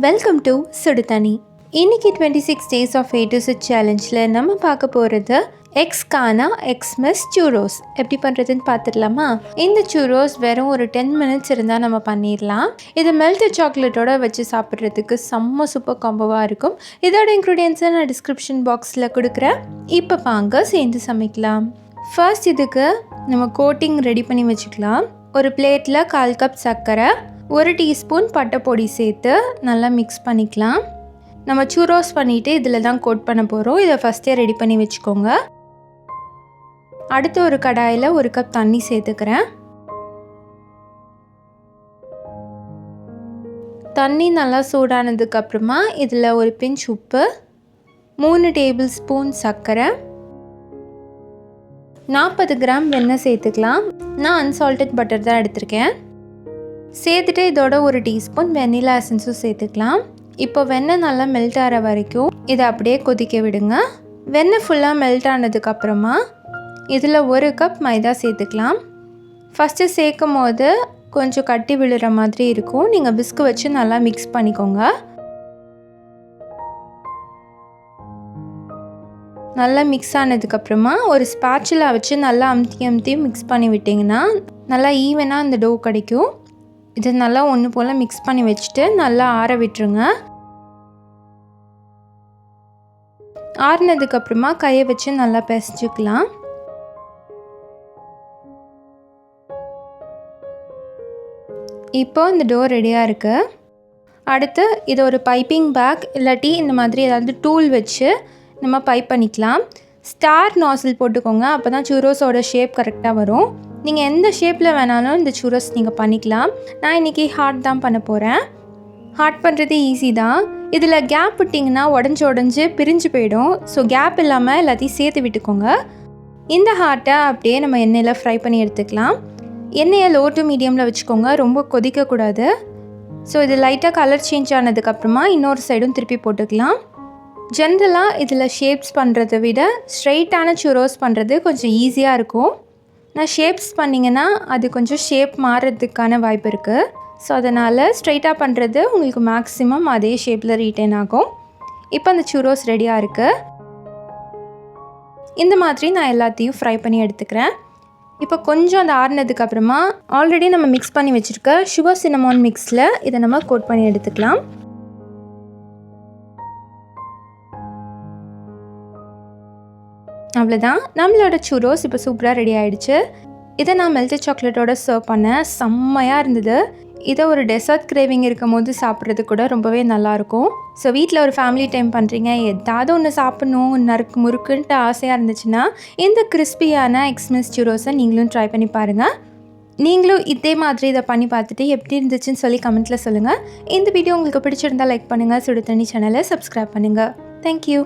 Welcome to சுடுதனி. இன்னைக்கு 26 days of A to Z சேலஞ்சில் நம்ம பார்க்க போகிறது எக்ஸ்கானா எக்ஸ்மஸ் சூரோஸ் எப்படி பண்ணுறதுன்னு பார்த்துடலாமா? இந்த சூரோஸ் வெறும் ஒரு 10 மினிட்ஸ் இருந்தால் நம்ம பண்ணிடலாம். இது மெல்டட் சாக்லேட்டோட வச்சு சாப்பிட்றதுக்கு செம்ம சூப்பர் காம்போவாக இருக்கும். இதோட இன்க்ரீடியன்ஸை நான் டிஸ்கிரிப்ஷன் பாக்ஸில் கொடுக்குறேன். இப்போ வாங்க சேர்ந்து சமைக்கலாம். ஃபர்ஸ்ட் இதுக்கு நம்ம கோட்டிங் ரெடி பண்ணி வச்சுக்கலாம். ஒரு பிளேட்டில் 1/4 கப் சர்க்கரை, 1 டீஸ்பூன் பட்டை பொடி சேர்த்து நல்லா மிக்ஸ் பண்ணிக்கலாம். நம்ம சூரோஸ் பண்ணிவிட்டு இதில் தான் கோட் பண்ண போகிறோம். இதை ஃபஸ்ட்டே ரெடி பண்ணி வச்சுக்கோங்க. அடுத்து ஒரு கடாயில் 1 கப் தண்ணி சேர்த்துக்கிறேன். தண்ணி நல்லா சூடானதுக்கப்புறமா இதில் ஒரு பிஞ்ச் உப்பு, 3 டேபிள் ஸ்பூன் சர்க்கரை, 40 கிராம் வெண்ணெய் சேர்த்துக்கலாம். நான் அன்சால்டட் பட்டர் தான் எடுத்திருக்கேன். சேர்த்துட்டு இதோட 1 டீஸ்பூன் வெண்ணிலா எசன்ஸும் சேர்த்துக்கலாம். இப்போ வெண்ணெய் நல்லா மெல்ட் ஆகிற வரைக்கும் இதை அப்படியே கொதிக்க விடுங்க. வெண்ணெய் ஃபுல்லாக மெல்ட் ஆனதுக்கப்புறமா இதில் 1 கப் மைதா சேர்த்துக்கலாம். ஃபஸ்ட்டு சேர்க்கும் போது கொஞ்சம் கட்டி விழுற மாதிரி இருக்கும். நீங்கள் விஸ்க் வச்சு நல்லா மிக்ஸ் பண்ணிக்கோங்க. நல்லா மிக்ஸ் ஆனதுக்கப்புறமா ஒரு ஸ்பாச்சுலா வச்சு நல்லா அமுத்தி மிக்ஸ் பண்ணி விட்டிங்கன்னா நல்லா ஈவனாக அந்த டோ கிடைக்கும். இதை நல்லா ஒன்று போல் மிக்ஸ் பண்ணி வச்சுட்டு நல்லா ஆற விட்டுருங்க. ஆறினதுக்கப்புறமா கையை வச்சு நல்லா பிசைஞ்சுக்கலாம். இப்போ இந்த டோ ரெடியாக இருக்குது. அடுத்து இது ஒரு பைப்பிங் பேக் இல்லாட்டி இந்த மாதிரி ஏதாவது டூல் வச்சு நம்ம பைப் பண்ணிக்கலாம். ஸ்டார் நாசில் போட்டுக்கோங்க, அப்போ தான் சூரோஸோட ஷேப் கரெக்டாக வரும். நீங்கள் எந்த ஷேப்பில் வேணாலும் இந்த சூரோஸ் நீங்கள் பண்ணிக்கலாம். நான் இன்றைக்கி ஹார்ட் தான் பண்ண போகிறேன். ஹார்ட் பண்ணுறது ஈஸி தான். இதில் கேப் விட்டிங்கன்னா உடஞ்சி பிரிஞ்சு போயிடும். ஸோ கேப் இல்லாமல் எல்லாத்தையும் சேர்த்து விட்டுக்கோங்க. இந்த ஹார்ட்டை அப்படியே நம்ம எண்ணெயில் ஃப்ரை பண்ணி எடுத்துக்கலாம். எண்ணெயை லோ டு மீடியமில் வச்சுக்கோங்க, ரொம்ப கொதிக்கக்கூடாது. ஸோ இது லைட்டாக கலர் சேஞ்ச் ஆனதுக்கப்புறமா இன்னொரு சைடும் திருப்பி போட்டுக்கலாம். ஜென்ரலாக இதில் ஷேப்ஸ் பண்ணுறதை விட ஸ்ட்ரைட்டான சூரோஸ் பண்ணுறது கொஞ்சம் ஈஸியாக இருக்கும். நான் ஷேப்ஸ் பண்ணிங்கன்னா அது கொஞ்சம் ஷேப் மாறுறதுக்கான வாய்ப்பு இருக்குது. ஸோ அதனால் ஸ்ட்ரைட்டாக பண்ணுறது உங்களுக்கு மேக்ஸிமம் அதே ஷேப்பில் ரீட்டைன் ஆகும். இப்போ அந்த சூரோஸ் ரெடியாக இருக்குது. இந்த மாதிரி நான் எல்லாத்தையும் ஃப்ரை பண்ணி எடுத்துக்கிறேன். இப்போ கொஞ்சம் அந்த ஆறுனதுக்கப்புறமா ஆல்ரெடி நம்ம மிக்ஸ் பண்ணி வச்சுருக்க சுகர் சின்னமான் மிக்ஸில் இதை நம்ம கோட் பண்ணி எடுத்துக்கலாம். அவ்வளோதான், நம்மளோட சூரோஸ் இப்போ சூப்பராக ரெடி ஆகிடுச்சு. இதை நான் மெல்டட் சாக்லேட்டோட சர்வ் பண்ணேன். செம்மையாக இருந்தது. இதை ஒரு டெசர்ட் கிரேவிங் இருக்கும் போது சாப்பிட்றது கூட ரொம்பவே நல்லாயிருக்கும். ஸோ வீட்டில் ஒரு ஃபேமிலி டைம் பண்ணுறீங்க, ஏதாவது ஒன்று சாப்பிட்ணும் நறுக்கு முறுக்குன்ட்டு ஆசையாக இருந்துச்சுன்னா இந்த கிறிஸ்பியான எக்ஸ்மஸ் சூரோஸை நீங்களும் ட்ரை பண்ணி பாருங்கள். நீங்களும் இதே மாதிரி இதை பண்ணி பார்த்துட்டு எப்படி இருந்துச்சுன்னு சொல்லி கமெண்ட்டில் சொல்லுங்கள். இந்த வீடியோ உங்களுக்கு பிடிச்சிருந்தால் லைக் பண்ணுங்கள். சுடுதண்ணி சேனலை சப்ஸ்கிரைப் பண்ணுங்கள். தேங்க்யூ.